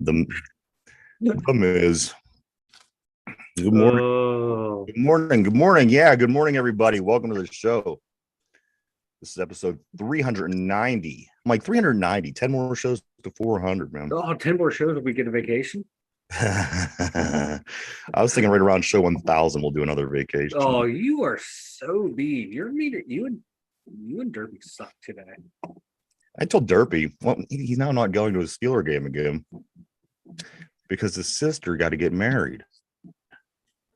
The problem is, good morning. Oh, Good morning. Good morning. Yeah, good morning, everybody. Welcome to the show. This is episode 390. I'm like 390, 10 more shows to 400, man. 10 more shows if we get a vacation. I was thinking right around show 1000, we'll do another vacation. Oh, you are so mean. You're mean. You and Derby suck today. I told Derpy, well, he's now not going to a Steeler game again because his sister got to get married.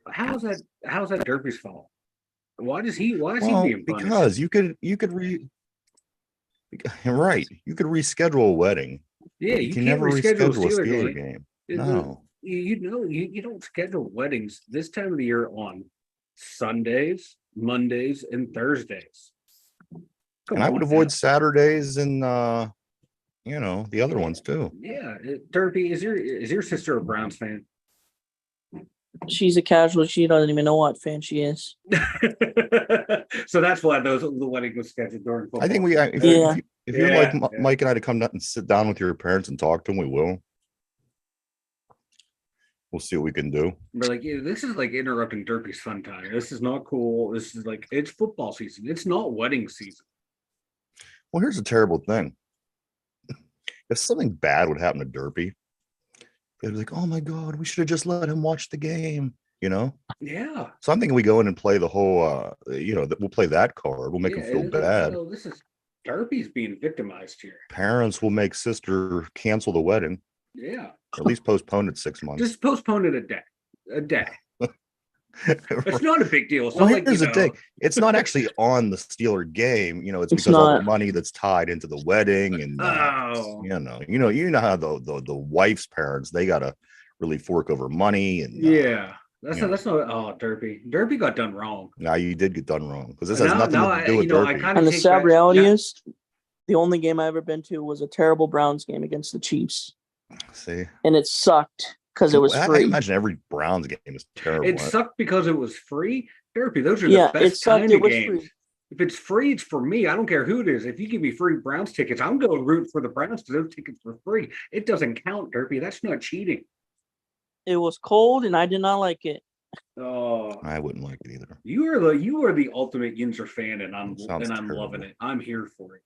How's that Derby's fault? Why is he being punished? Because you could right. You could reschedule a wedding. Yeah, You you can can't never reschedule reschedule a a Steeler game. No. You don't schedule weddings this time of the year on Sundays, Mondays, and Thursdays. And I would avoid Saturdays and the other ones too. Yeah, Derby, is your sister a Browns fan? She's a casual. She doesn't even know what fan she is. So that's why the wedding was scheduled during football. I think if you're like Mike and I to come and sit down with your parents and talk to them, we will. We'll see what we can do. We're like, yeah, this is like interrupting Derpy's fun time. This is not cool. This is like, it's football season. It's not wedding season. Well, here's a terrible thing. If something bad would happen to Derpy, they'd be like, oh my God, we should have just let him watch the game, Yeah. So I'm thinking we go in and play the whole, we'll play that card. We'll make him feel bad. This is Derpy's being victimized here. Parents will make sister cancel the wedding. Yeah. Or at least postpone it 6 months. Just postpone it a day. It's not a big deal. It's well, not like, here's the thing. It's not actually on the Steeler game. It's because all the money that's tied into the wedding, and you know how the wife's parents, they gotta really fork over money, and that's not. Oh, Derpy got done wrong. Now you did get done wrong because this has nothing to do with Derpy. And the sad reality is, the only game I've ever been to was a terrible Browns game against the Chiefs. See, and it sucked because it was free. I imagine every Browns game is terrible. It sucked because it was free. Derpy, those are the best kind of games. Free. If it's free, it's for me. I don't care who it is. If you give me free Browns tickets, I'm going to root for the Browns because those tickets were free. It doesn't count, Derpy. That's not cheating. It was cold, and I did not like it. Oh, I wouldn't like it either. You are the ultimate Yinzer fan, and I'm loving it. I'm here for it.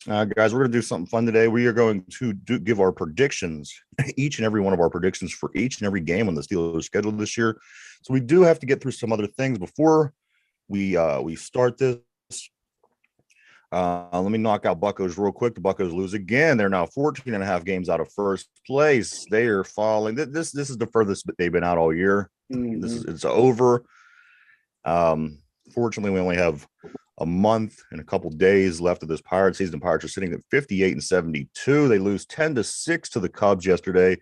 Guys, we're going to do something fun today. We are going to give our predictions, each and every one of our predictions for each and every game on the Steelers schedule this year. So we do have to get through some other things before we start this. Let me knock out Buccos real quick. The Buccos lose again. They're now 14 and a half games out of first place. They are falling. This is the furthest they've been out all year. Mm-hmm. It's over. Fortunately, we only have a month and a couple days left of this Pirates season. The Pirates are sitting at 58-72. They lose 10-6 to the Cubs yesterday.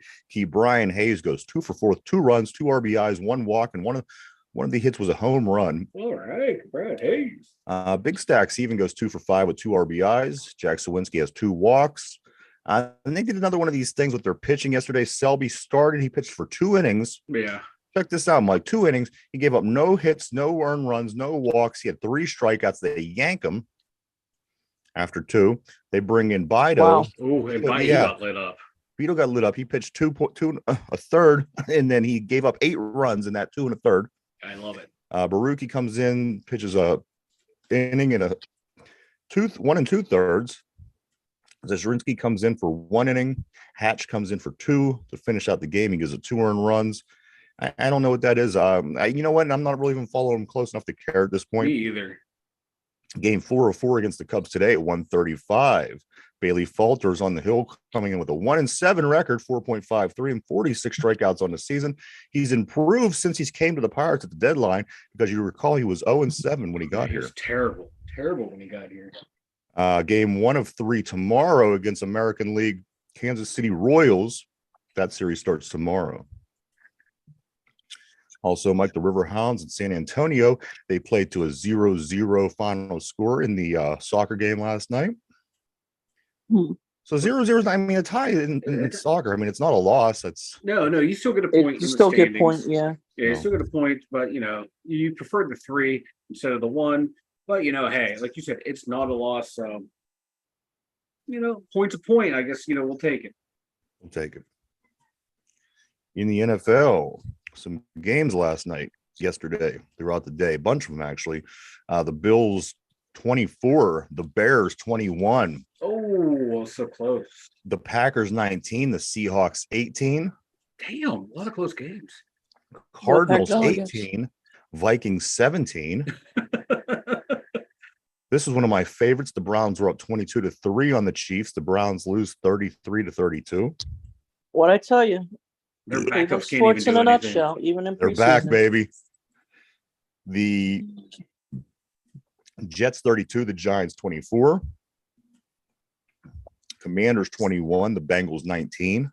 Brian Hayes goes 2 for 4, 2 runs, 2 RBIs, 1 walk, and one of the hits was a home run. All right, Brad Hayes. Big Stacks even goes 2 for 5 with 2 RBIs. Jack Sawinski has 2 walks. And they did another one of these things with their pitching yesterday. Selby started. He pitched for 2 innings. Yeah. Check this out, Mike. 2 innings. He gave up no hits, no earned runs, no walks. He had 3 strikeouts. They yank him after 2. They bring in Bido. Wow. Oh, and Bido got lit up. Bido got lit up. He pitched 2 a third, and then he gave up 8 runs in that 2 1/3. I love it. Baruki comes in, pitches a inning and 1 2/3. Zashrinsky comes in for 1 inning. Hatch comes in for 2 to finish out the game. He gives it 2 earned runs. I don't know what that is. You know what? I'm not really even following him close enough to care at this point. Me either. Game 404 against the Cubs today at 135. Bailey Falter's on the hill, coming in with a 1-7 record, 4.53 and 46 strikeouts on the season. He's improved since he's came to the Pirates at the deadline, because you recall he was 0-7 when he got here. Terrible when he got here. Game 1 of 3 tomorrow against American League Kansas City Royals. That series starts tomorrow. Also, Mike, the River Hounds in San Antonio, they played to a 0-0 final score in the soccer game last night. So 0-0 is, a tie in soccer. I mean, it's not a loss. That's no. You still get a point. You still get points, yeah. Yeah, you still get a point, but you prefer the 3 instead of the 1. But hey, like you said, it's not a loss. So point to point, I guess we'll take it. We'll take it. In the NFL, some games yesterday, throughout the day, a bunch of them actually. The Bills 24, the Bears 21. Oh, so close. The Packers 19, the Seahawks 18. Damn, a lot of close games. Cardinals 18, Vikings 17. This is one of my favorites. The Browns were up 22-3 on the Chiefs. The Browns lose 33-32. What I tell you, their backups can't sports even do in a anything. nutshell, even in they're preseason. back, baby. The Jets 32, the Giants 24. Commanders 21, the Bengals 19.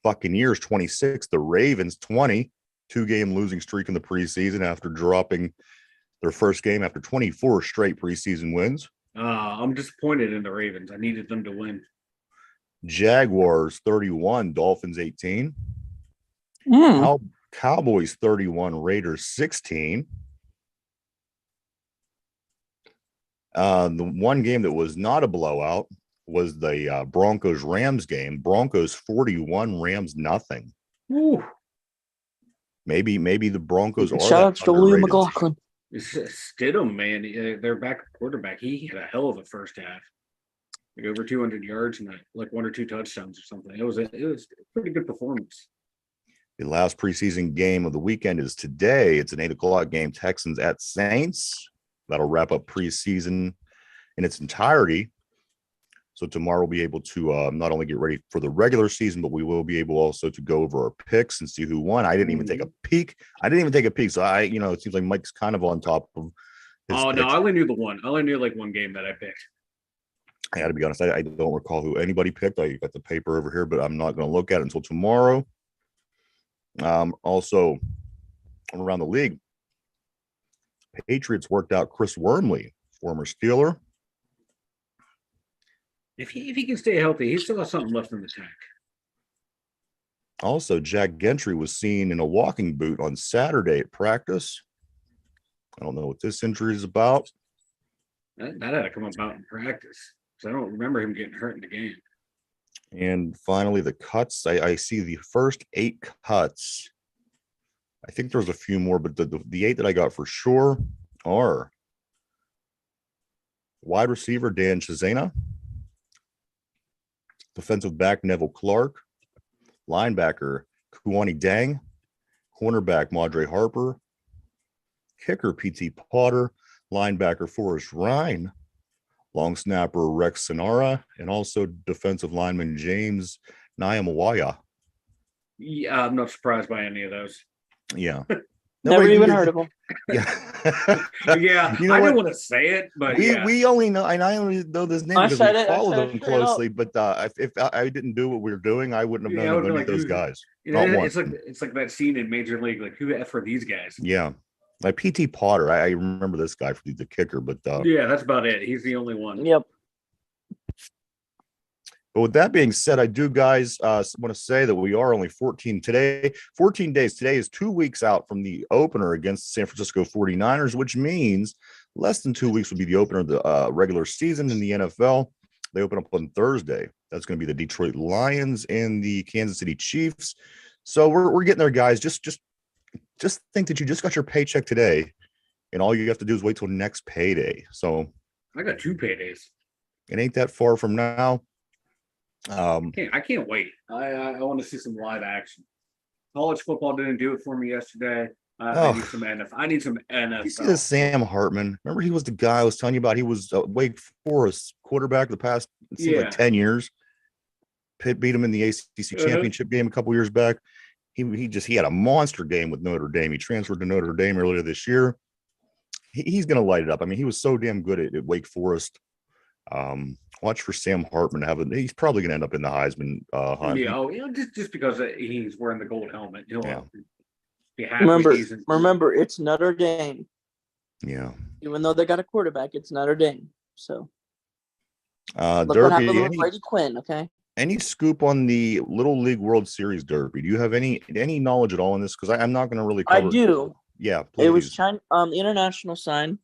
Buccaneers 26, the Ravens 20. 2-game losing streak in the preseason after dropping their first game after 24 straight preseason wins. I'm disappointed in the Ravens. I needed them to win. Jaguars 31, Dolphins 18. Cowboys 31, Raiders 16. The one game that was not a blowout was the Broncos-Rams game. Broncos 41, Rams nothing. Ooh. Maybe the Broncos are. Shout out to Louis McLaughlin. Stidham, man, their quarterback. He had a hell of a first half. Like over 200 yards and like 1 or 2 touchdowns or something. It was a pretty good performance. The last preseason game of the weekend is today. It's an 8:00 game. Texans at Saints. That'll wrap up preseason in its entirety. So tomorrow we'll be able to not only get ready for the regular season, but we will be able also to go over our picks and see who won. I didn't even take a peek. So it seems like Mike's kind of on top of his picks. No, I only knew the one. I only knew like one game that I picked. I got to be honest, I don't recall who anybody picked. I got the paper over here, but I'm not going to look at it until tomorrow. Also, around the league, Patriots worked out Chris Wormley, former Steeler. If he can stay healthy, he still has something left in the tank. Also, Jack Gentry was seen in a walking boot on Saturday at practice. I don't know what this injury is about. That had to come about in practice. I don't remember him getting hurt in the game. And finally, the cuts. I see the first 8 cuts. I think there's a few more, but the 8 that I got for sure are wide receiver Dan Chisena, defensive back Neville Clark, linebacker Kuwani Dang, cornerback Madre Harper, kicker P.T. Potter, linebacker Forrest Ryan, long snapper Rex Sonara, and also defensive lineman James Nyamawaya. Yeah, I'm not surprised by any of those. Yeah. Never even heard of him. Yeah. Yeah. I didn't want to say it, but we only know, and I only know this name because we follow them closely. But if I didn't do what we were doing, I wouldn't have known any of those guys. It's like that scene in Major League, like who the F are these guys? Yeah. Like P.T. Potter, I remember this guy for the kicker, but yeah, that's about it. He's the only one. Yep. But with that being said, I do, guys, want to say that we are only 14 days. Today is 2 weeks out from the opener against the San Francisco 49ers, which means less than 2 weeks will be the opener of the regular season in the NFL. They open up on Thursday. That's going to be the Detroit Lions and the Kansas City Chiefs. So we're getting there, guys. Just think that you just got your paycheck today, and all you have to do is wait till next payday. So I got 2 paydays. It ain't that far from now. I can't wait. I want to see some live action. College football didn't do it for me yesterday. I need some NFL. I need some NFL. You see this Sam Hartman? Remember, he was the guy I was telling you about. He was Wake Forest quarterback the past like 10 years. Pitt beat him in the ACC championship game a couple years back. He had a monster game with Notre Dame. He transferred to Notre Dame earlier this year. He's going to light it up. I mean, he was so damn good at Wake Forest. Watch for Sam Hartman he's probably going to end up in the Heisman hunt. Yeah, just because he's wearing the gold helmet. He'll be happy. Remember, it's Notre Dame. Yeah. Even though they got a quarterback, it's Notre Dame. So Derby, what happened with Brady Quinn, okay? Any scoop on the Little League World Series Derby? Do you have any knowledge at all in this? Because I'm not going to really cover I do. Yeah, please. It was China, the international side.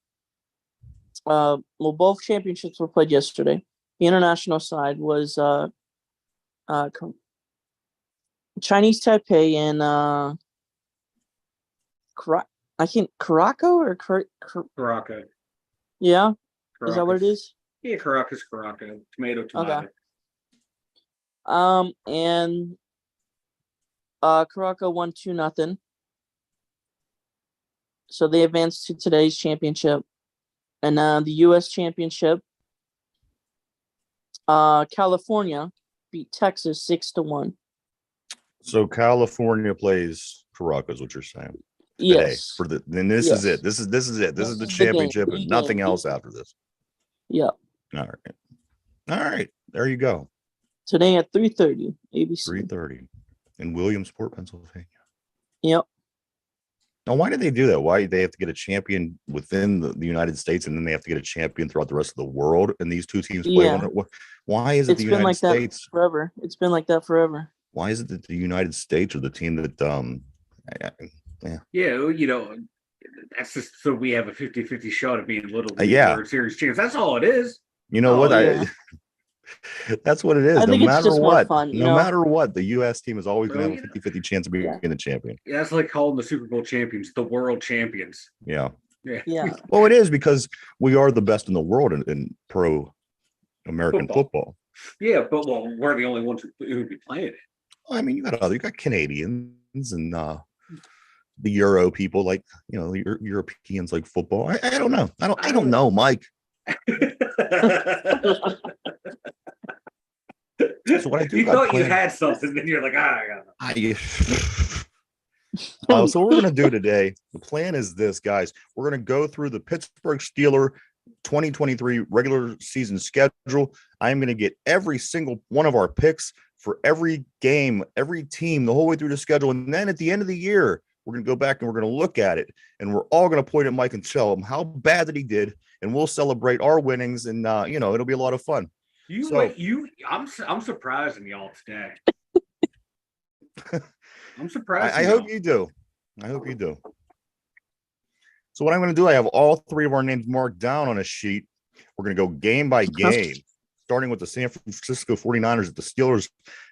Both championships were played yesterday. The international side was Chinese Taipei and Caraco or Caraca. Yeah, Caracas. Is that what it is? Yeah, Caracas, Caraca. Tomato. Okay. And Caraca won 2-0. So they advanced to today's championship. And the U.S. championship, California beat Texas 6-1. So California plays Caracas, what you're saying. Yes. Today. Then this is it. This is it. This is the championship and nothing else after this. Yep. All right. There you go. Today at 3:30, ABC. 3:30 in Williamsport, Pennsylvania. Yep. Now, why did they do that? Why they have to get a champion within the United States and then they have to get a champion throughout the rest of the world? And these two teams play one. Why is it the United States? Forever. It's been like that forever. Why is it that the United States are the team that that's just so we have a 50-50 shot of being Little League World Series champs. That's all it is. You know what? That's what it is. No matter what, no matter what, the U.S. team is always going to have a 50-50 chance of being the champion. Yeah, that's like calling the Super Bowl champions the world champions. Yeah. Yeah. Well, it is because we are the best in the world in pro American football. Yeah, but we're the only ones who would be playing it. I mean, you got Canadians and the Euro people, like Europeans like football. I don't know. I don't know, Mike. So what I do? You thought you had something, then you're like, I got it. So what we're gonna do today, the plan is this, guys. We're gonna go through the Pittsburgh Steelers 2023 regular season schedule. I'm gonna get every single one of our picks for every game, every team, the whole way through the schedule, and then at the end of the year, we're gonna go back and we're gonna look at it, and we're all gonna point at Mike and tell him how bad that he did, and we'll celebrate our winnings, and it'll be a lot of fun. I'm surprising y'all today. I'm surprised. I hope you do. So what I'm going to do, I have all three of our names marked down on a sheet. We're going to go game by game, starting with the San Francisco 49ers at the Steelers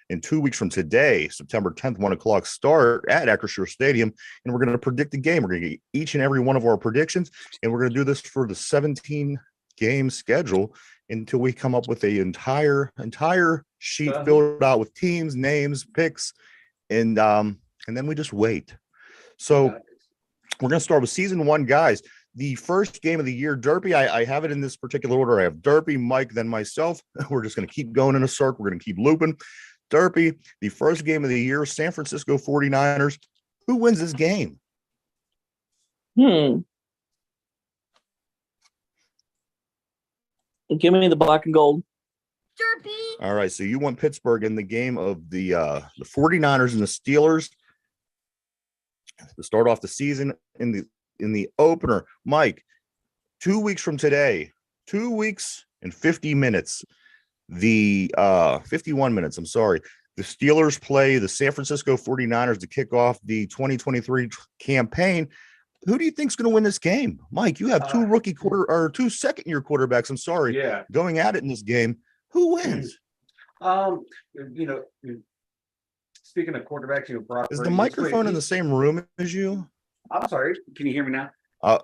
in 2 weeks from today, September 10th, 1 o'clock start at Acrisure Stadium. And we're going to predict the game. We're going to get each and every one of our predictions. And we're going to do this for the 17-game schedule until we come up with a entire sheet filled out with teams, names, picks, and then we just wait. So we're going to start with season 1, guys. The first game of the year, Derpy, I have it in this particular order. I have Derpy, Mike, then myself. We're just going to keep going in a circle. We're going to keep looping. Derpy, the first game of the year, San Francisco 49ers. Who wins this game? Give me the black and gold. Derpy. All right, so you want Pittsburgh in the game of the 49ers and the Steelers to start off the season in the opener. Mike, 2 weeks from today, 2 weeks and 50 minutes, 51 minutes, I'm sorry. The Steelers play the San Francisco 49ers to kick off the 2023 campaign. Who do you think is going to win this game? Mike, you have two second-year quarterbacks, I'm sorry, going at it in this game. Who wins? Speaking of quarterbacks, Brock is the microphone in the same room as you? I'm sorry. Can you hear me now?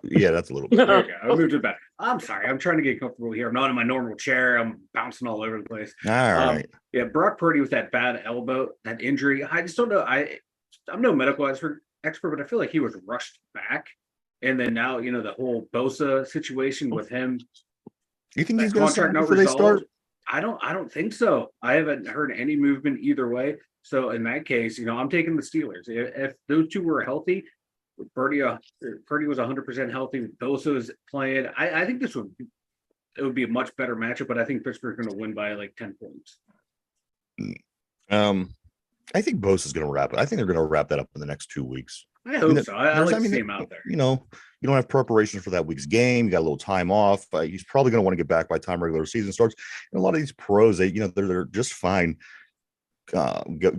Yeah, that's a little bit. Okay, I moved it back. I'm sorry. I'm trying to get comfortable here. I'm not in my normal chair. I'm bouncing all over the place. All right. Brock Purdy with that bad elbow, that injury. I just don't know. I'm no medical expert, but I feel like he was rushed back. And then now, the whole Bosa situation with him. You think he's going to start before they start? I don't think so. I haven't heard any movement either way. So in that case, I'm taking the Steelers. If those two were healthy, Purdy was 100% healthy. Bosa is playing. I think it would be a much better matchup, but I think Pittsburgh's going to win by like 10 points. I think Bosa is going to wrap it. I think they're going to wrap that up in the next 2 weeks. I hope so. I like to see him out there. You don't have preparation for that week's game. You got a little time off. He's probably going to want to get back by the time regular season starts. And a lot of these pros, they're just fine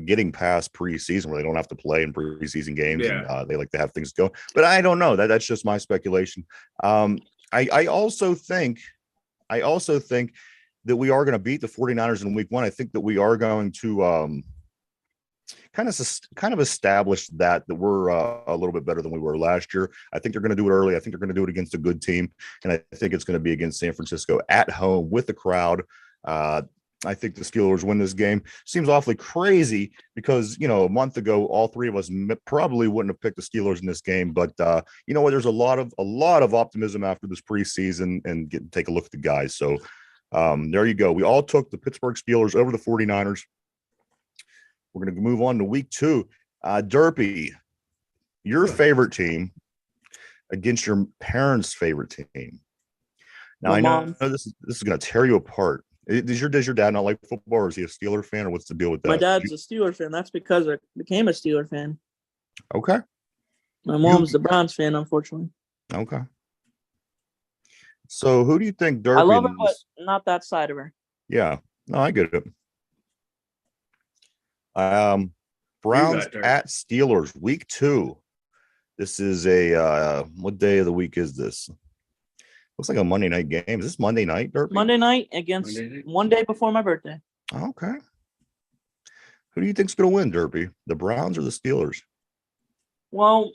getting past preseason where they don't have to play in preseason games. Yeah. And they like to have things go. But I don't know. That's just my speculation. I also think that we are going to beat the 49ers in week 1. I think that we are going to kind of established that we're a little bit better than we were last year. I think they're going to do it early. I think they're going to do it against a good team, and I think it's going to be against San Francisco at home with the crowd. I think the Steelers win this game. Seems awfully crazy because, a month ago, all three of us probably wouldn't have picked the Steelers in this game. But you know what? There's a lot of optimism after this preseason, and take a look at the guys. So there you go. We all took the Pittsburgh Steelers over the 49ers. We're going to move on to week 2. Derpy, your favorite team against your parents' favorite team. Now, I know this is going to tear you apart. Does your dad not like football, or is he a Steeler fan, or what's the deal with that? My dad's a Steeler fan. That's because I became a Steeler fan. Okay. My mom's the Browns fan, unfortunately. Okay. So who do you think Derpy? I love her, but not that side of her. Yeah. No, I get it. Browns at Steelers, week 2. This is what day of the week is this? Looks like a Monday night game. Is this Monday night, Derpy? Monday night against one day before my birthday. Okay. Who do you think's going to win, Derpy? The Browns or the Steelers? Well,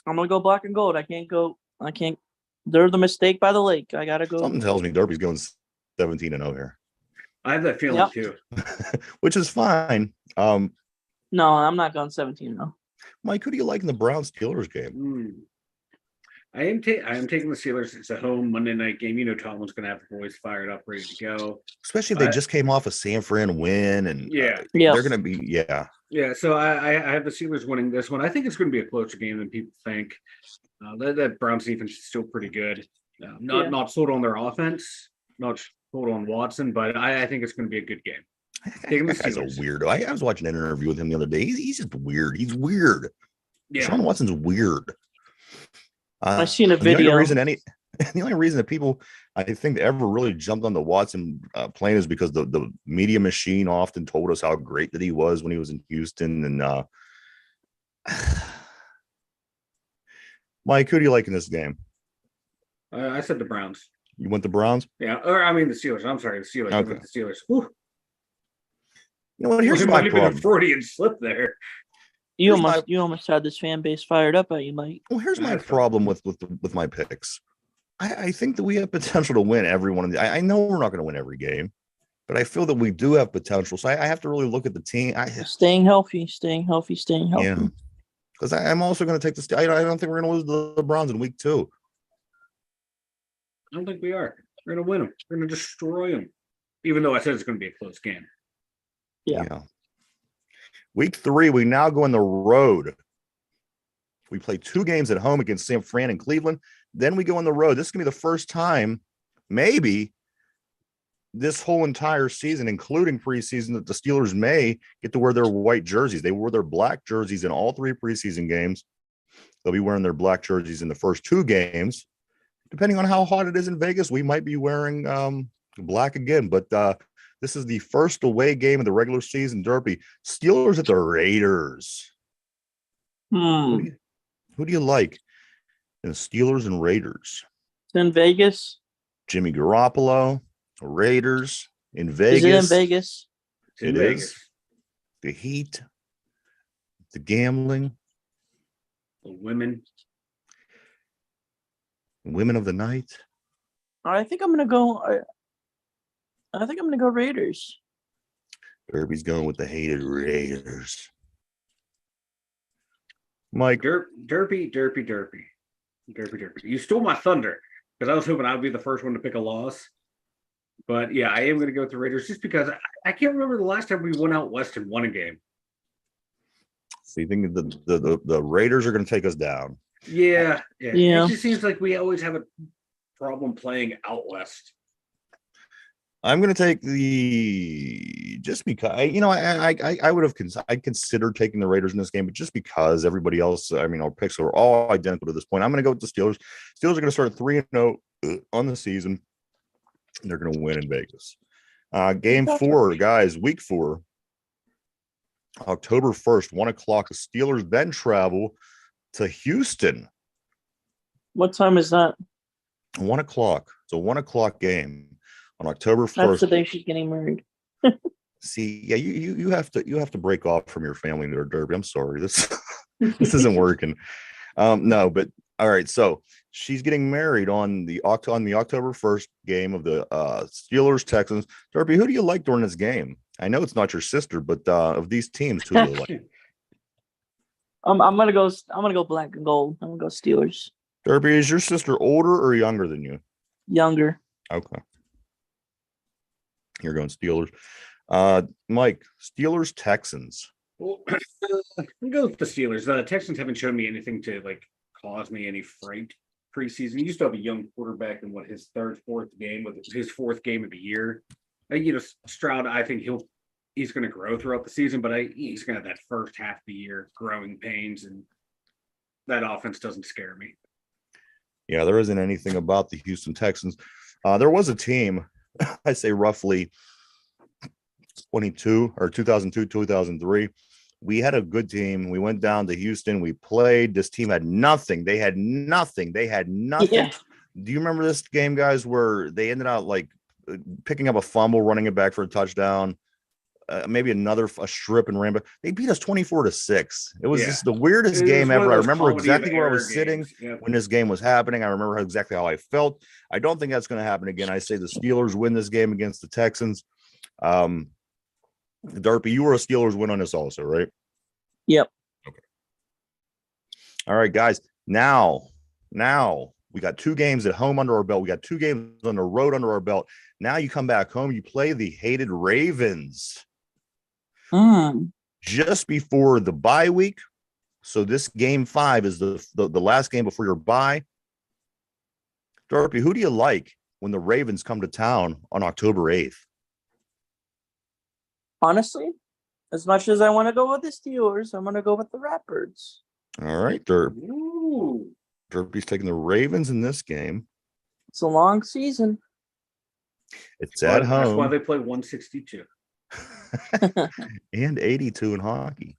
I'm going to go black and gold. I can't. They're the mistake by the lake. I got to go. Something tells me Derpy's going 17-0 here. I have that feeling too. Which is fine. No, I'm not going 17-0. Mike, who do you like in the Browns-Steelers game? I am taking the Steelers. It's a home Monday night game. Tomlin's going to have the boys fired up, ready to go. Especially if they just came off a San Fran win, and they're going to be So I have the Steelers winning this one. I think it's going to be a closer game than people think. That Browns defense is still pretty good. Not sold on their offense, not sold on Watson, but I think it's going to be a good game. That guy's a weirdo. I was watching an interview with him the other day. He's just weird. He's weird. Yeah. Sean Watson's weird. I've seen a video. The only reason that people, I think, ever really jumped on the Watson plane is because the media machine often told us how great that he was when he was in Houston. And Mike, who do you like in this game? I said the Browns. You went the Browns? Yeah, or I mean the Steelers. I'm sorry, the Steelers. Okay. I went the Steelers. Whew. You know what? Here's my problem. Might have been a Freudian slip there. You almost had this fan base fired up at you, Mike. Well, here's my problem with my picks. I think that we have potential to win every one of the. I know we're not going to win every game, but I feel that we do have potential. So I have to really look at the team. Staying healthy. Yeah, because I'm also going to take the. I don't think we're going to lose the Browns in week 2. I don't think we are. We're going to win them. We're going to destroy them. Even though I said it's going to be a close game. Yeah. Week 3, we now go on the road. We play 2 games at home against San Fran and Cleveland. Then we go on the road. This is going to be the first time, maybe, this whole entire season, including preseason, that the Steelers may get to wear their white jerseys. They wore their black jerseys in all 3 preseason games. They'll be wearing their black jerseys in the first 2 games. Depending on how hot it is in Vegas, we might be wearing black again. But this is the first away game of the regular season. Derpy, Steelers at the Raiders. Who do you like in the Steelers and Raiders? It's in Vegas. Jimmy Garoppolo, Raiders in Vegas. Is it in Vegas? It is. The heat, the gambling, the women of the night. I think I'm gonna go. I think I'm gonna go Raiders. Derby's going with the hated Raiders. Mike. Derpy. You stole my thunder because I was hoping I'd be the first one to pick a loss. But yeah, I am going to go with the Raiders just because I can't remember the last time we went out west and won a game. So you think the Raiders are going to take us down? Yeah. It just seems like we always have a problem playing out west. I'm going to take just because I would have I'd considered taking the Raiders in this game, but just because everybody else, our picks are all identical to this point, I'm going to go with the Steelers. Steelers are going to start 3-0 on the season. And they're going to win in Vegas. Game 4, guys, week 4, October 1st, 1:00. The Steelers then travel to Houston. What time is that? 1:00. It's a 1:00 game on October 1st. That's the day she's getting married. See, yeah, you have to break off from your family there, Derby. I'm sorry. This isn't working. No, but all right. So she's getting married on the October 1st game of the Steelers Texans. Derby, who do you like during this game? I know it's not your sister, but of these teams, who do you like? I'm gonna go black and gold. I'm gonna go Steelers. Derby, is your sister older or younger than you? Younger. Okay. You're going Steelers. Mike, Steelers Texans. Well, we go with the Steelers. The Texans haven't shown me anything to like cause me any fright preseason. He used to have a young quarterback in his fourth game of the year. Stroud, I think he's going to grow throughout the season, but he's going to have that first half of the year growing pains, and that offense doesn't scare me. Yeah, there isn't anything about the Houston Texans. There was a team, I say roughly 2002, 2003. We had a good team. We went down to Houston. We played. This team had nothing. They had nothing. Yeah. Do you remember this game, guys, where they ended up like picking up a fumble, running it back for a touchdown, maybe a strip and ran back? They beat us 24-6. It was just the weirdest game ever. I remember exactly where I was sitting when this game was happening. I remember exactly how I felt. I don't think that's going to happen again. I say the Steelers win this game against the Texans. Darby, you were a Steelers win on this also, right? Yep. Okay. All right, guys. Now we got 2 games at home under our belt. We got 2 games on the road under our belt. Now you come back home. You play the hated Ravens just before the bye week. So this game 5 is the last game before your bye. Darby, who do you like when the Ravens come to town on October 8th? Honestly, as much as I want to go with the Steelers, I'm going to go with the Ratbirds. All right, Derby's taking the Ravens in this game. It's a long season. It's at home. That's why they play 162 and 82 in hockey.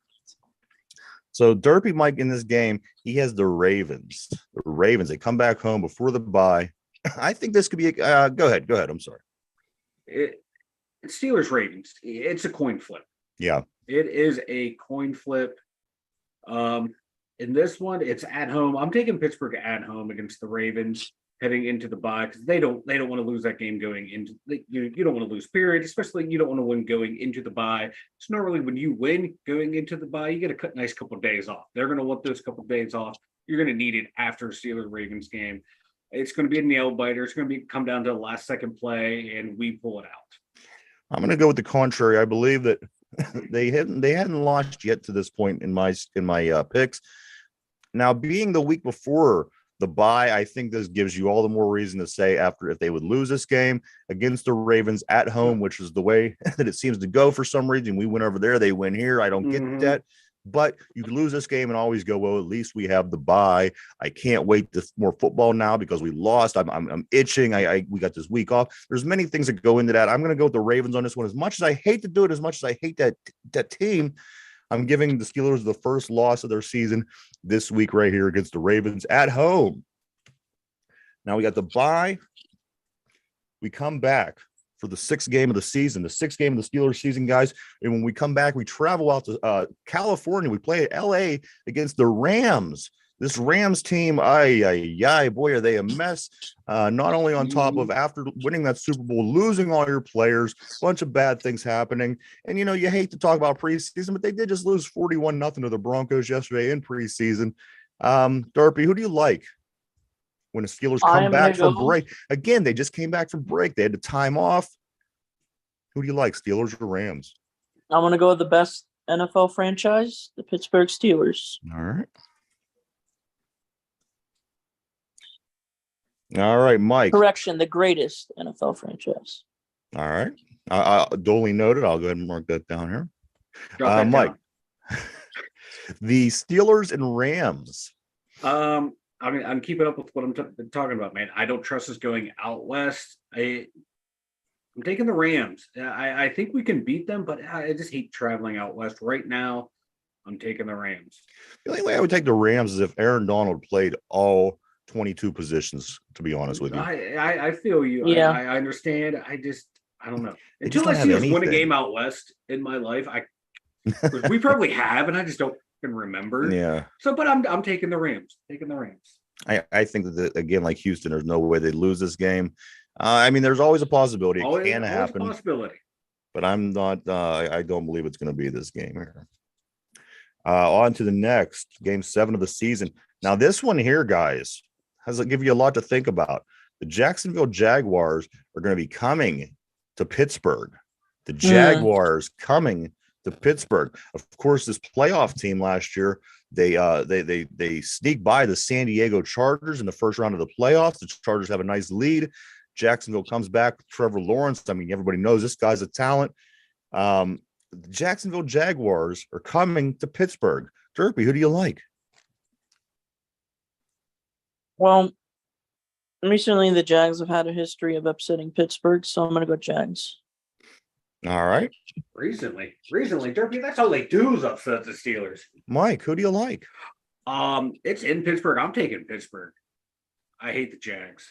So Derby, Mike, in this game, he has the Ravens. The Ravens, they come back home before the bye. I think this could be a go ahead. I'm sorry. Steelers Ravens. It's a coin flip. Yeah. It is a coin flip. In this one, it's at home. I'm taking Pittsburgh at home against the Ravens heading into the bye because they don't want to lose that game going into you don't want to lose, period. Especially you don't want to win going into the bye. It's normally when you win going into the bye, you get a nice couple of days off. They're going to want those couple of days off. You're going to need it after a Steelers Ravens game. It's going to be a nail biter. It's going to come down to the last second play, and we pull it out. I'm going to go with the contrary. I believe that they hadn't lost yet to this point in my picks. Now, being the week before the bye, I think this gives you all the more reason to say if they would lose this game against the Ravens at home, which is the way that it seems to go for some reason. We win over there, they win here. I don't get that. But you could lose this game and always go, well, at least we have the bye. I can't wait to more football now because we lost. I'm itching. We got this week off. There's many things that go into that. I'm going to go with the Ravens on this one. As much as I hate to do it, as much as I hate that team, I'm giving the Steelers the first loss of their season this week right here against the Ravens at home. Now we got the bye. We come back for the 6th game of the season, the 6th game of the Steelers season, guys. And when we come back, we travel out to California. We play at LA against the Rams. This Rams team, boy, are they a mess. Not only on top of after winning that Super Bowl, losing all your players, a bunch of bad things happening. And, you hate to talk about preseason, but they did just lose 41-0 to the Broncos yesterday in preseason. Darby, who do you like when the Steelers come back from break? Again, they just came back from break. They had the time off. Who do you like, Steelers or Rams? I'm going to go with the best NFL franchise, the Pittsburgh Steelers. All right. All right, Mike. Correction, the greatest NFL franchise. All right. Duly noted. I'll go ahead and mark that down here. Mike, the Steelers and Rams. I'm keeping up with what I'm talking about, man. I don't trust us going out west. I'm taking the Rams. I think we can beat them, but I just hate traveling out west. Right now, I'm taking the Rams. The only way I would take the Rams is if Aaron Donald played all 22 positions, to be honest with you. I feel you. Yeah. I understand. I just I don't know. They just Until I don't have see us win a anything. game out west in my life, we probably have, and I just don't can remember. Yeah. So, but I'm taking the Rams. Taking the Rams. I think that again, like Houston, there's no way they lose this game. I mean, there's always a possibility it can happen, a possibility. but I'm not. I don't believe it's going to be this game here. On to the next game 7 of the season. Now, this one here, guys, has to give you a lot to think about. The Jacksonville Jaguars are going to be coming to Pittsburgh. The Jaguars coming to Pittsburgh. Of course, this playoff team last year, they sneak by the San Diego Chargers in the first round of the playoffs. The Chargers have a nice lead. Jacksonville comes back with Trevor Lawrence. I mean, everybody knows this guy's a talent. The Jacksonville Jaguars are coming to Pittsburgh. Derpy, who do you like? Well, recently the Jags have had a history of upsetting Pittsburgh, so I'm going to go Jags. All right. Recently, Derpy, that's all they do is upset the Steelers. Mike, who do you like? It's in Pittsburgh. I'm taking Pittsburgh. I hate the Jags.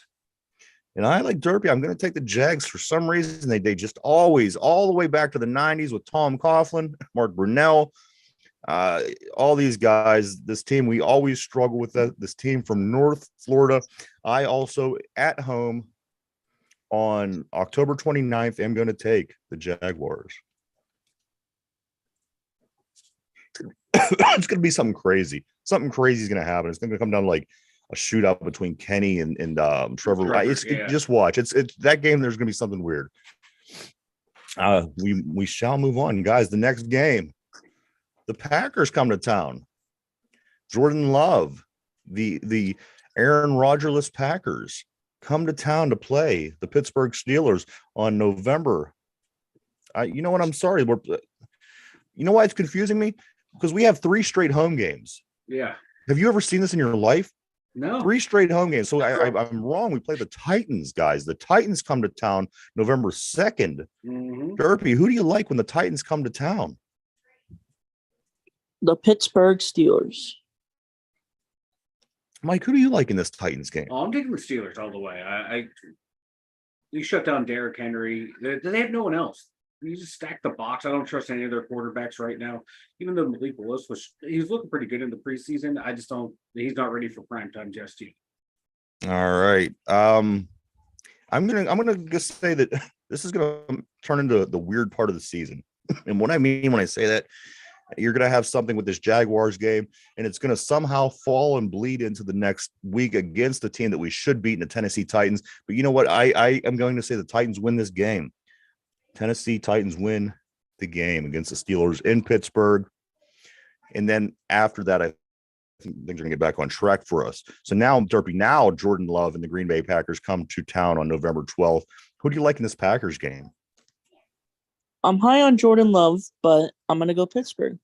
And I like Derpy. I'm going to take the Jags for some reason. They just always, all the way back to the 90s with Tom Coughlin, Mark Brunell, all these guys, this team, we always struggle with this team from North Florida. I also, at home on October 29th, am going to take the Jaguars. It's going to be something crazy. Something crazy is going to happen. It's going to come down to like a shootout between Kenny and Trevor. Just watch. It's that game. There's going to be something weird. We shall move on, guys. The next game, the Packers come to town. Jordan Love, the Aaron Rodgers-less Packers come to town to play the Pittsburgh Steelers on November. You know what? I'm sorry. You know why it's confusing me? Because we have 3 straight home games. Yeah. Have you ever seen this in your life? No. 3 straight home games. So I'm wrong. We play the Titans, guys. The Titans come to town November 2nd. Mm-hmm. Derpy, who do you like when the Titans come to town? The Pittsburgh Steelers. Mike, who do you like in this Titans game? Oh, I'm taking the Steelers all the way. You shut down Derrick Henry. They have no one else. You just stack the box. I don't trust any of their quarterbacks right now. Even though Malik Willis he's looking pretty good in the preseason. I just don't. He's not ready for primetime just yet. All right. I'm gonna just say that this is gonna turn into the weird part of the season. And what I mean when I say that, you're going to have something with this Jaguars game, and it's going to somehow fall and bleed into the next week against the team that we should beat in the Tennessee Titans. But you know what? I am going to say the Titans win this game. Tennessee Titans win the game against the Steelers in Pittsburgh. And then after that, I think things are going to get back on track for us. So now, Derpy, Jordan Love and the Green Bay Packers come to town on November 12th. Who do you like in this Packers game? I'm high on Jordan Love, but I'm going to go Pittsburgh.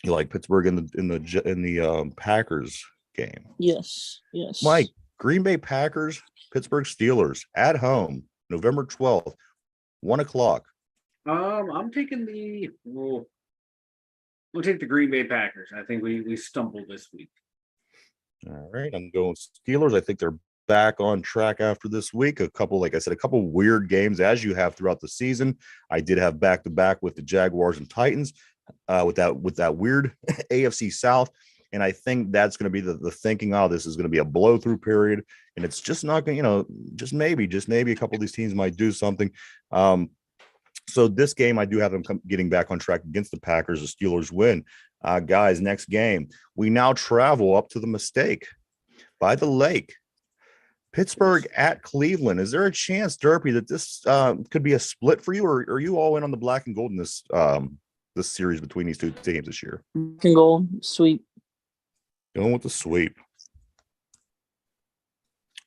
You like Pittsburgh in the Packers game? Yes. Mike, Green Bay Packers, Pittsburgh Steelers at home, November 12th, 1:00. I'm taking we'll take the Green Bay Packers. I think we stumbled this week. All right, I'm going Steelers. I think they're back on track after this week. A couple weird games as you have throughout the season. I did have back-to-back with the Jaguars and Titans with that weird AFC South. And I think that's going to be the thinking, this is going to be a blow-through period. And it's just not going to, just maybe a couple of these teams might do something. So this game, I do have them getting back on track against the Packers. The Steelers win. Guys, next game, we now travel up to the Mistake by the lake. Pittsburgh at Cleveland. Is there a chance, Derpy, that this could be a split for you, or are you all in on the black and gold in this series between these two teams this year? Black and gold, sweep. Going with the sweep.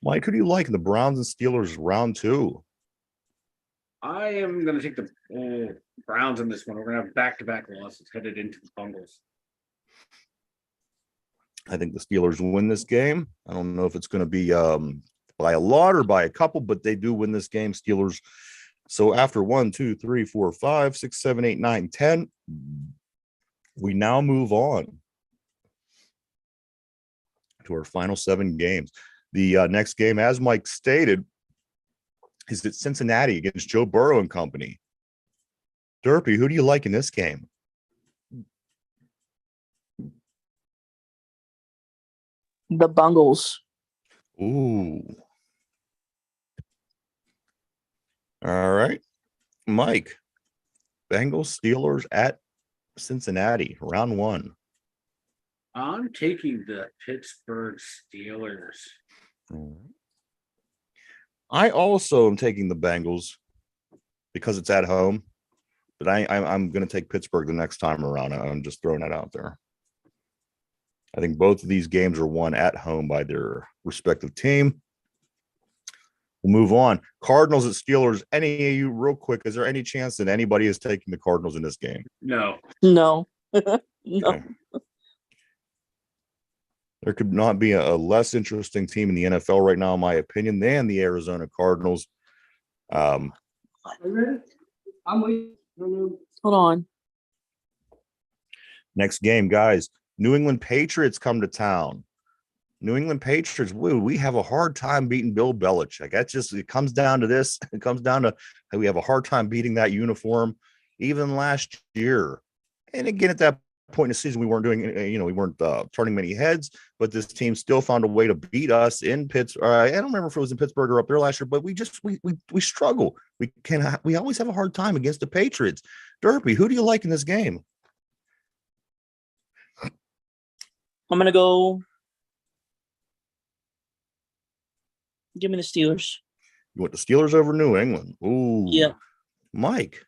Mike, who do you like in the Browns and Steelers round 2? I am going to take the Browns in this one. We're going to have back-to-back losses headed into the Bungles. I think the Steelers win this game. I don't know if it's going to be by a lot or by a couple, but they do win this game, Steelers. So after 1, 2, 3, 4, 5, 6, 7, 8, 9, 10, we now move on to our final 7 games. The next game, as Mike stated, is it Cincinnati against Joe Burrow and company. Derpy, who do you like in this game? The Bengals. Ooh. All right. Mike, Bengals, Steelers at Cincinnati, round one. I'm taking the Pittsburgh Steelers. I also am taking the Bengals because it's at home, but I'm going to take Pittsburgh the next time around. I'm just throwing that out there. I think both of these games are won at home by their respective team. We'll move on. Cardinals at Steelers. Any of you, real quick, is there any chance that anybody is taking the Cardinals in this game? No. No. Okay. There could not be a less interesting team in the NFL right now, in my opinion, than the Arizona Cardinals. I'm waiting. Hold on. Next game, guys. New England Patriots come to town. New England Patriots, we have a hard time beating Bill Belichick. It comes down to this. It comes down to we have a hard time beating that uniform, even last year. And again, at that point in the season, we weren't turning many heads, but this team still found a way to beat us in Pittsburgh. I don't remember if it was in Pittsburgh or up there last year, but we struggle. We always have a hard time against the Patriots. Derpy, who do you like in this game? I'm going to go. Give me the Steelers. You want the Steelers over New England? Ooh. Yeah. Mike.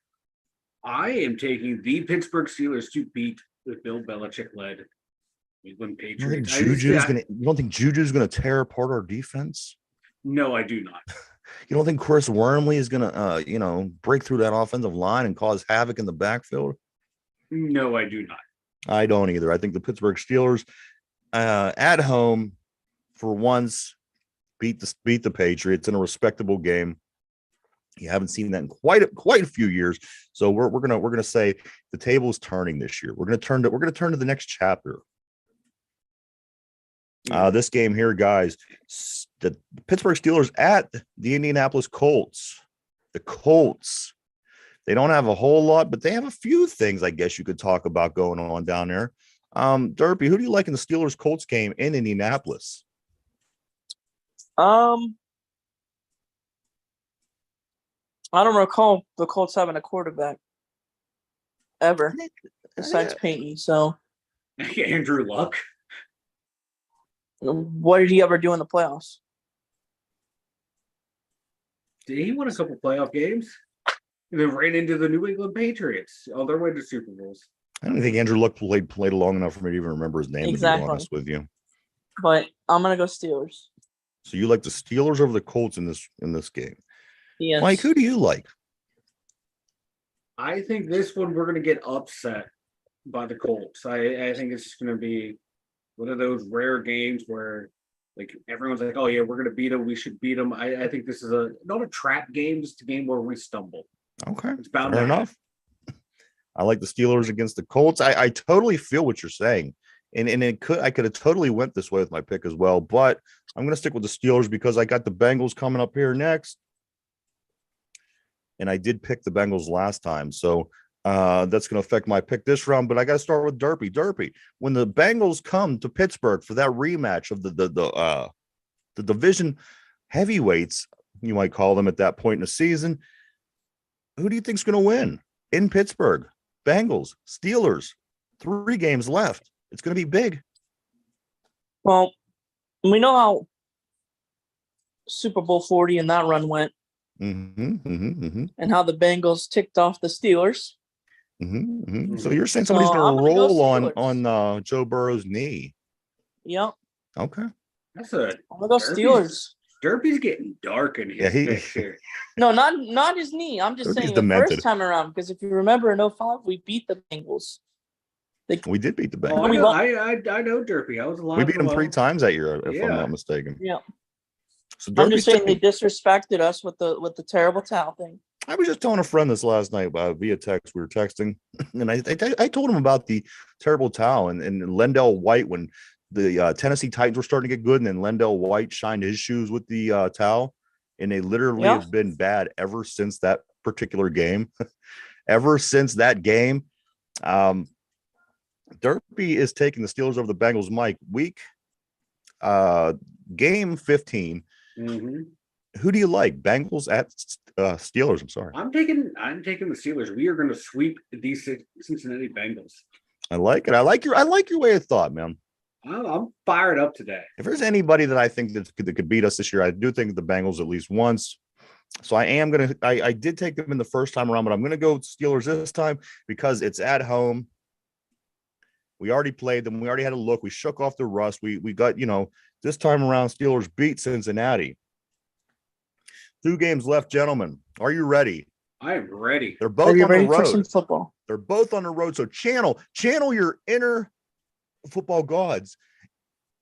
I am taking the Pittsburgh Steelers to beat the Bill Belichick-led England Patriots. You don't think Juju's gonna tear apart our defense? No, I do not. You don't think Chris Wormley is gonna break through that offensive line and cause havoc in the backfield? No, I do not. I don't either. I think the Pittsburgh Steelers at home for once beat the Patriots in a respectable game. You haven't seen that in quite a few years. So we're gonna say the table is turning this year. We're gonna turn to the next chapter. This game here, guys, the Pittsburgh Steelers at the Indianapolis Colts. The Colts, they don't have a whole lot, but they have a few things I guess you could talk about going on down there. Derpy, who do you like in the Steelers Colts game in Indianapolis? I don't recall the Colts having a quarterback ever besides Peyton. So Andrew Luck. What did he ever do in the playoffs? Did he win a couple playoff games? And then ran into the New England Patriots on their way to Super Bowls. I don't think Andrew Luck played long enough for me to even remember his name, exactly. To be honest with you. But I'm gonna go Steelers. So you like the Steelers over the Colts in this game? Yes. Mike, who do you like? I think this one we're going to get upset by the Colts. I think it's going to be one of those rare games where like everyone's like, oh yeah, we're going to beat them. We should beat them. I think this is not a trap game, just a game where we stumble. Okay. It's bound Fair enough. I like the Steelers against the Colts. I totally feel what you're saying. And I could have totally went this way with my pick as well, but I'm going to stick with the Steelers because I got the Bengals coming up here next. And I did pick the Bengals last time. So that's going to affect my pick this round, but I got to start with Derpy. Derpy, when the Bengals come to Pittsburgh for that rematch of the division heavyweights, you might call them at that point in the season, who do you think's going to win in Pittsburgh? Bengals, Steelers, 3 games left. It's going to be big. Well, we know how Super Bowl 40 and that run went. And how the Bengals ticked off the Steelers. So you're saying somebody's going to roll on Joe Burrow's knee? Yep. Okay. I'm going to go Steelers. Derpy's getting dark in his picture. No, not his knee. I'm just saying the first time around, because if you remember in 2005, we beat the Bengals. We did beat the Bengals. Oh, I know Derpy. I was alive. We beat them 3 times that year, if I'm not mistaken. Yeah. So I'm just saying they disrespected us with the terrible towel thing. I was just telling a friend this last night via text. We were texting, and I told him about the terrible towel and Lendell White when the Tennessee Titans were starting to get good, and then Lendell White shined his shoes with the towel. and they literally have been bad ever since that particular game. Ever since that game. Derpy is taking the Steelers over the Bengals. Mike, game 15. Mm-hmm. Who do you like? Bengals at Steelers? I'm sorry. I'm taking the Steelers. We are going to sweep these Cincinnati Bengals. I like it. I like your way of thought, man. I'm fired up today. If there's anybody that I think that could beat us this year, I do think the Bengals at least once. So I am going to, I did take them in the first time around, but I'm going to go Steelers this time because it's at home. We already played them. We already had a look. We shook off the rust. We got, this time around, Steelers beat Cincinnati. 2 games left, gentlemen. Are you ready? I am ready. They're both on the road. For some football? They're both on the road. So channel your inner football gods.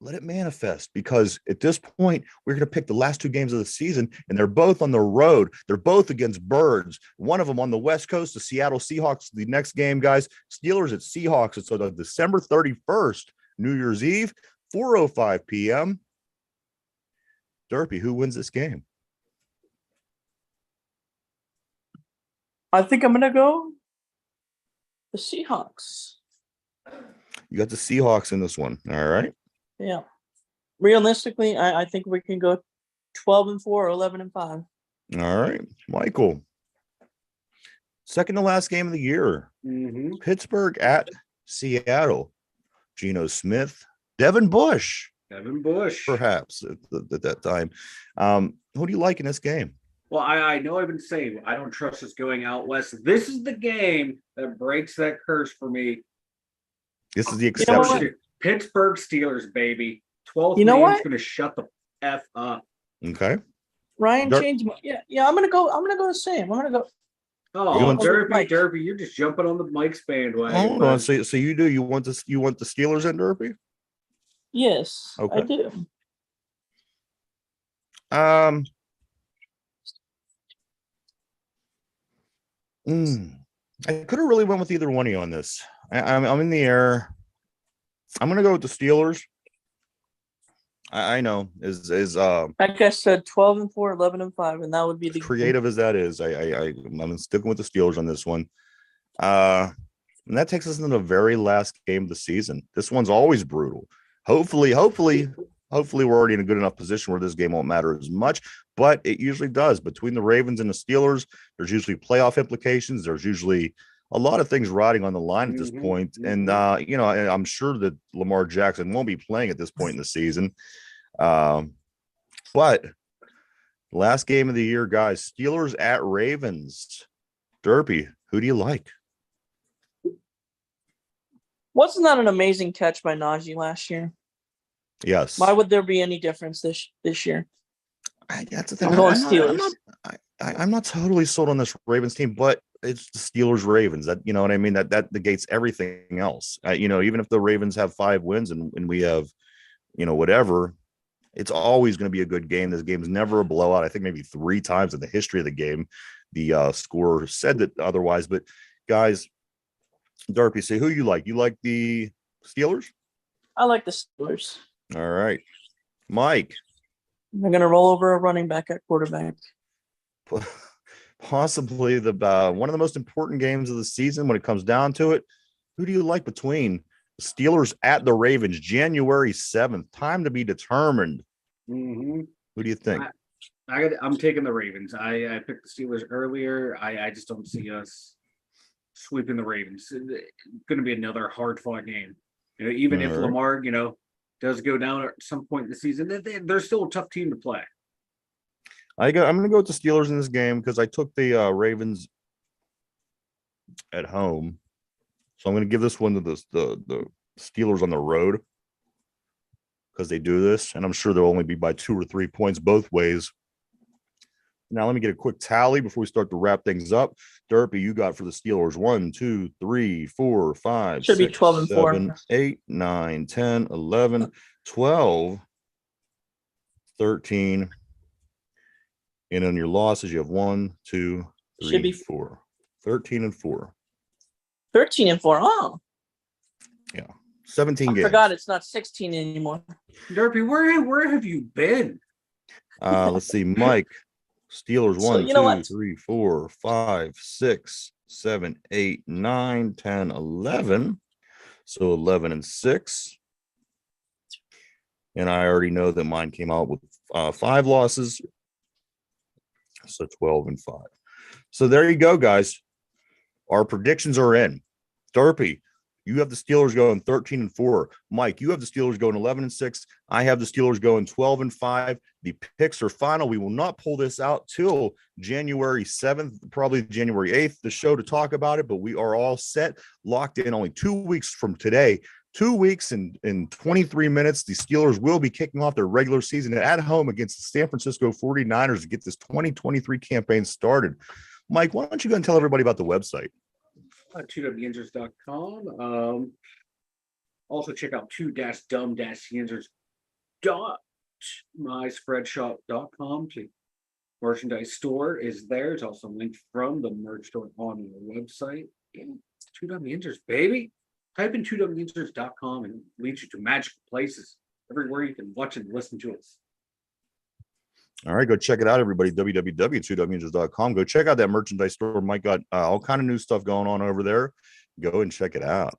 Let it manifest, because at this point, we're going to pick the last 2 games of the season, and they're both on the road. They're both against birds. One of them on the West Coast, the Seattle Seahawks. The next game, guys, Steelers at Seahawks. It's on December 31st, New Year's Eve, 4:05 p.m. Derpy, who wins this game? I think I'm going to go the Seahawks. You got the Seahawks in this one. All right. Yeah. Realistically, I think we can go 12-4 or 11-5. All right. Michael. Second to last game of the year. Mm-hmm. Pittsburgh at Seattle. Geno Smith. Devin Bush. Perhaps at that time. Who do you like in this game? Well, I know I've been saying I don't trust us going out west. This is the game that breaks that curse for me. This is the exception. Pittsburgh Steelers, baby. 12th man's going to shut the F up. Okay. Ryan changed my I'm gonna go the same. I'm gonna go. Oh, Derpy, you're just jumping on the Mike's bandwagon. Hold on. So you do you want the Steelers in Derpy? Yes, okay. I do. I could have really went with either one of you on this. I'm in the air. I'm gonna go with the Steelers. I know is like I said, 12-4, 11-5, and that would be the creative as that is. I'm sticking with the Steelers on this one. And that takes us into the very last game of the season. This one's always brutal. Hopefully we're already in a good enough position where this game won't matter as much, but it usually does. Between the Ravens and the Steelers, there's usually playoff implications. There's usually a lot of things riding on the line at this point. And, I'm sure that Lamar Jackson won't be playing at this point in the season. But last game of the year, guys, Steelers at Ravens. Derpy, who do you like? Wasn't that an amazing catch by Najee last year? Yes. Why would there be any difference this year? That's the thing. I'm going Steelers. I'm not totally sold on this Ravens team, but it's the Steelers Ravens. That, you know what I mean? That negates everything else. Even if the Ravens have 5 wins and we have, whatever, it's always going to be a good game. This game is never a blowout. I think maybe 3 times in the history of the game, the scorer said that otherwise. But guys, Derpy, say who you like. You like the Steelers? I like the Steelers. All right, Mike. They're going to roll over a running back at quarterback. Possibly one of the most important games of the season when it comes down to it. Who do you like between the Steelers at the Ravens, January 7th? Time to be determined. Mm-hmm. Who do you think? I'm taking the Ravens. I picked the Steelers earlier. I just don't see us sweeping the Ravens. It's going to be another hard-fought game. Even if Lamar, does go down at some point in the season, they're still a tough team to play. I'm going to go with the Steelers in this game because I took the Ravens at home. So I'm going to give this one to the Steelers on the road because they do this. And I'm sure they'll only be by 2 or 3 points both ways. Now, let me get a quick tally before we start to wrap things up. Derpy, you got for the Steelers 1, 2, 3, 4, 5, should 6, be 12-4. 7, 8, 9, 10, 11, 12, 13. And on your losses, you have 1, 2, 3, 4. 13-4. 13-4. Oh. Yeah. 17 games. I forgot it's not 16 anymore. Derpy, where have you been? Let's see, Mike. Steelers So, 1, you know 2, what? 3, 4, 5, 6, 7, 8, 9, 10, 11. So 11 and 6. And I already know that mine came out with 5 losses. So 12 and 5. So there you go, guys. Our predictions are in. Derpy, you have the Steelers going 13 and 4. Mike, you have the Steelers going 11 and 6. I have the Steelers going 12 and 5. The picks are final. We will not pull this out till January 7th, probably January 8th, the show to talk about it, but we are all set, locked in only 2 weeks from today. 2 weeks and 23 minutes, the Steelers will be kicking off their regular season at home against the San Francisco 49ers to get this 2023 campaign started. Mike, why don't you go and tell everybody about the website? 2wyinzers.com. Also check out 2-dum-yinzers.myspreadshop.com. The merchandise store is there. It's also linked from the merch store on the website. And 2-Yinzers, baby. Type in 2-Yinzers.com and it leads you to magical places everywhere you can watch and listen to us. All right, go check it out, everybody. www.2winzers.com. Go check out that merchandise store. Mike got all kind of new stuff going on over there. Go and check it out.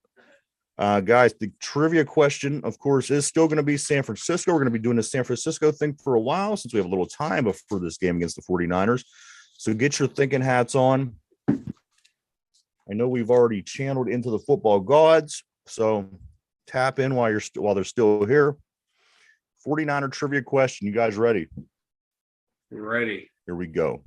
Guys, the trivia question, of course, is still going to be San Francisco. We're going to be doing the San Francisco thing for a while since we have a little time before this game against the 49ers. So get your thinking hats on. I know we've already channeled into the football gods, so tap in while they're still here. 49er trivia question. You guys ready? Ready. Here we go.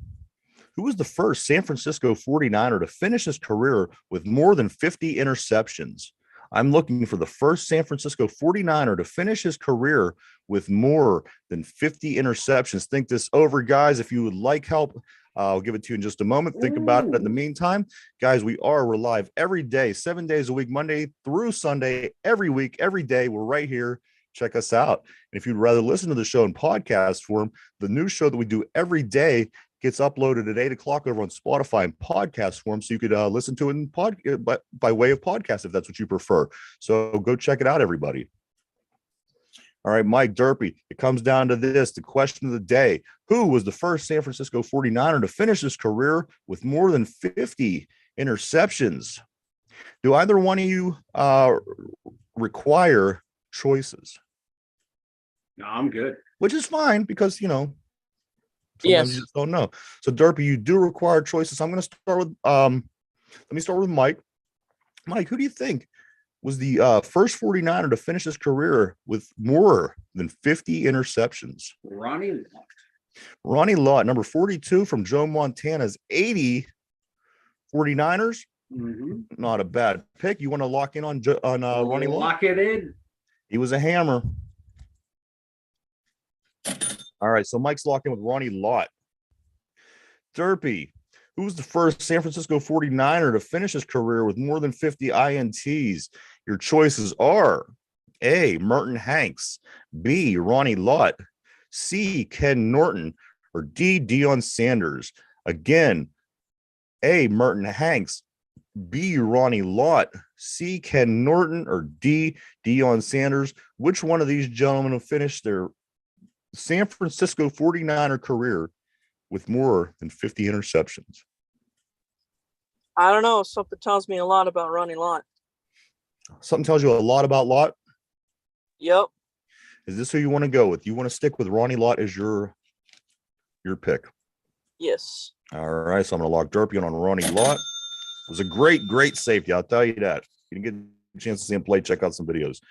Who was the first San Francisco 49er to finish his career with more than 50 interceptions? I'm looking for the first San Francisco 49er to finish his career with more than 50 interceptions. Think this over, guys. If you would like help, I'll give it to you in just a moment. Think about it in the meantime. Guys, we're live every day, 7 days a week, Monday through Sunday, every week, every day. We're right here. Check us out. And if you'd rather listen to the show in podcast form, the new show that we do every day gets uploaded at 8 o'clock over on Spotify in podcast form. So you could listen to it in by way of podcast, if that's what you prefer. So go check it out, everybody. All right, Mike Derpy, it comes down to this, the question of the day. Who was the first San Francisco 49er to finish his career with more than 50 interceptions? Do either one of you require choices? No, I'm good. Which is fine because, sometimes Yes. you just don't know. So, Derpy, you do require choices. I'm going to start with, let me start with Mike. Mike, who do you think was the first 49er to finish his career with more than 50 interceptions? Ronnie Lott, number 42 from Joe Montana's 80 49ers. Mm-hmm. Not a bad pick. You want to lock in on Ronnie Lott? Lock it in. He was a hammer. All right, so Mike's locked in with Ronnie Lott. Derpy, who was the first San Francisco 49er to finish his career with more than 50 INTs? Your choices are A, Merton Hanks, B, Ronnie Lott, C, Ken Norton, or D, Deion Sanders. Again, A, Merton Hanks, B, Ronnie Lott, C, Ken Norton, or D, Deion Sanders. Which one of these gentlemen have finished their San Francisco 49er career with more than 50 interceptions? I don't know. Something tells me a lot about Ronnie Lott. Something tells you a lot about Lott? Yep. Is this who you want to go with? You want to stick with Ronnie Lott as your pick? Yes. All right, so I'm going to lock Derpy on Ronnie Lott. It was a great safety, I'll tell you that. If you didn't get a chance to see him play, check out some videos.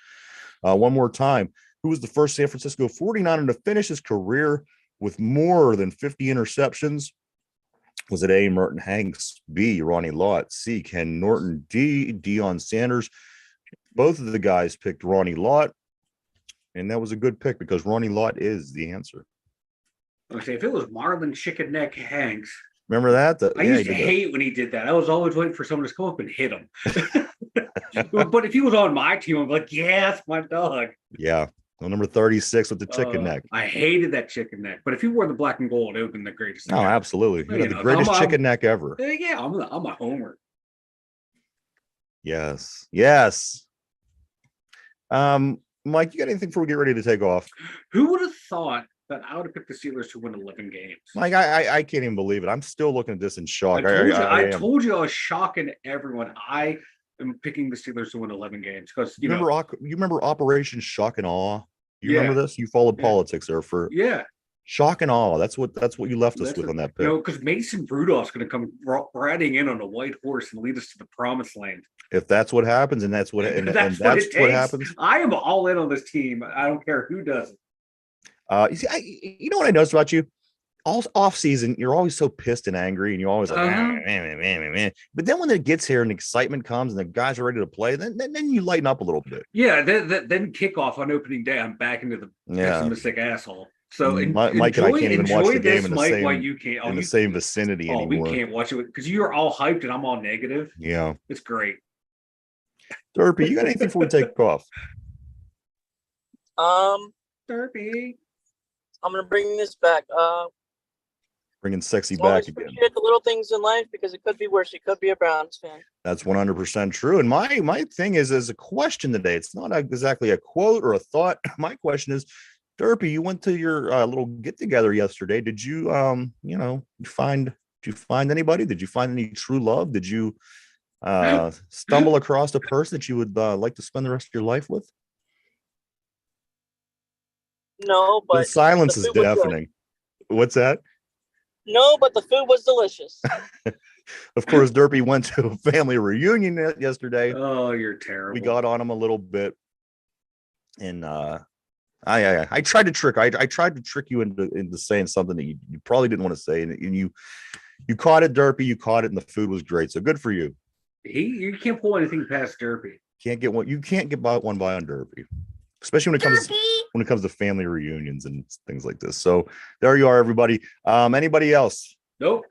One more time. Who was the first San Francisco 49er to finish his career with more than 50 interceptions? Was it A, Merton Hanks, B, Ronnie Lott, C, Ken Norton, D, Deion Sanders? Both of the guys picked Ronnie Lott, and that was a good pick because Ronnie Lott is the answer. Okay, if it was Marlon Chicken Neck Hanks. Remember that? I used to hate when he did that. I was always waiting for someone to come up and hit him. But if he was on my team, I'm like, yeah, that's my dog. Yeah. Well, number 36 with the chicken neck. I hated that chicken neck. But if he wore the black and gold, it would have been the greatest. Oh, absolutely. You know, the greatest chicken neck ever. Yeah, I'm a homer. Yes. Mike, you got anything before we get ready to take off? Who would have thought then I would have picked the Steelers to win 11 games. Like I can't even believe it. I'm still looking at this in shock. I told you I was shocking everyone. I am picking the Steelers to win 11 games because you remember Operation Shock and Awe. You remember this? You followed politics there for shock and awe. That's what you left us with on that pick. Because Mason Rudolph's going to come riding in on a white horse and lead us to the promised land. If that's what happens, and that's what happens, I am all in on this team. I don't care who does it. You see, you know what I noticed about you? All off season, you're always so pissed and angry, and you're always like, man. But then when it gets here and excitement comes and the guys are ready to play, then you lighten up a little bit. Yeah, then kickoff on opening day, I'm back into the pessimistic asshole. So Mike and I can't even watch the game in the same vicinity anymore. We can't watch it because you're all hyped and I'm all negative. Yeah, it's great. Derpy, you got anything before we take off? Derpy, I'm gonna bring this back. Bringing sexy back again. Appreciate the little things in life because it could be worse. You could be a Browns fan. That's 100% true. And my thing is a question today. It's not exactly a quote or a thought. My question is, Derpy, you went to your little get together yesterday. Did you find anybody? Did you find any true love? Did you stumble across a person that you would like to spend the rest of your life with? No, but the silence is deafening. What's that? No, but the food was delicious. Of course, Derpy went to a family reunion yesterday. Oh, you're terrible. We got on him a little bit, and I tried to trick. I tried to trick you into saying something that you probably didn't want to say, and you caught it, Derpy. You caught it, and the food was great. So good for you. You can't pull anything past Derpy. Can't get one. You can't get one by on Derpy, especially when it comes to family reunions and things like this. So there you are, everybody. Anybody else? Nope.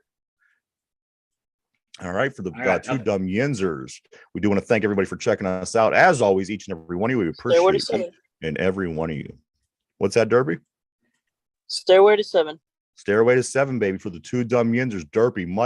All right, for the two Dum Yinzers, we do want to thank everybody for checking us out. As always, each and every one of you, we appreciate it. And every one of you. What's that, Derpy? Stairway to 7. Stairway to 7, baby, for the two Dum Yinzers, Derpy, Mike.